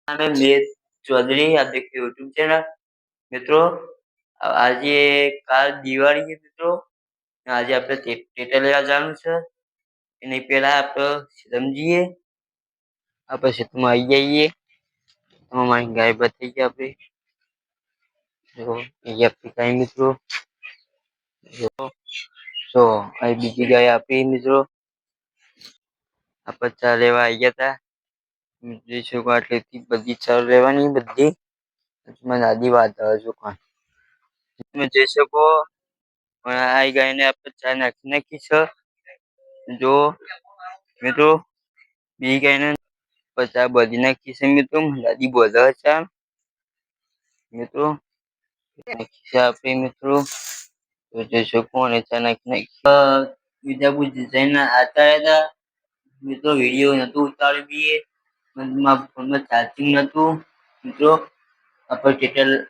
मैं मेर चौधरी आप देखिए यूट्यूब चैनल मित्रों આજે કાલ દિવાળી છે મિત્રો આજે આપણે થિયેટર લેવા જવાનું છે એની પહેલા આપણે સમજીએ આપણે ક્ષેત્રમાં આવી જઈએ અમારી ગાય બધી ગઈ આપણે જો અહીંયા આપણી ગાય મિત્રો જો અહીં બીજી ગાય આપી મિત્રો આપણે ચા લેવા આવી ગયા હતા જોઈ શકો આટલી બધી ચા લેવાની બધી દાદી વાત જો કોણ તમે જોઈ શકો પણ આ ગાયને આપણે ચા નાખી છે જો મિત્રો બી ગાયને ચા બધી નાખી છે મિત્રો દાદી બધા ચા મિત્રો નાખી છે આપણે મિત્રો તો જોઈ શકો અને ચા નાખી વિજાપુર ડિઝાઇન આતા હતા મિત્રો વિડીયો નતું ઉતાર્યું બી મારા ફોનમાં ચાર્જિંગ નતું મિત્રો આપણે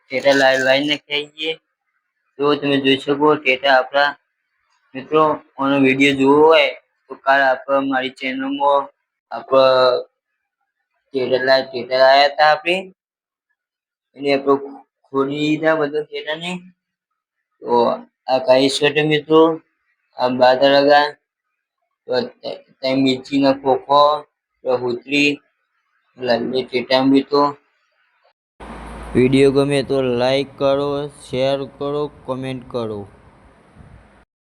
થિયેટર લાવીને ખાઈએ જો તમે જોઈ શકો થિયેટર આપણા મિત્રો આનો વિડીયો જોવો હોય તો કાલ આપણે મારી ચેનલમાં આપણે થિયેટર આવ્યા હતા આપણે એને આપણે ખોલી દીધા બધા થિયેટરને તો આ કઈ છે મિત્રો આ બાદ લગા તો મિર્ચીના ખોખો હોતરી લાલી થિયેટર મિત્રો વિડીયો ગમે તો લાઈક કરો શેર કરો કમેન્ટ કરો।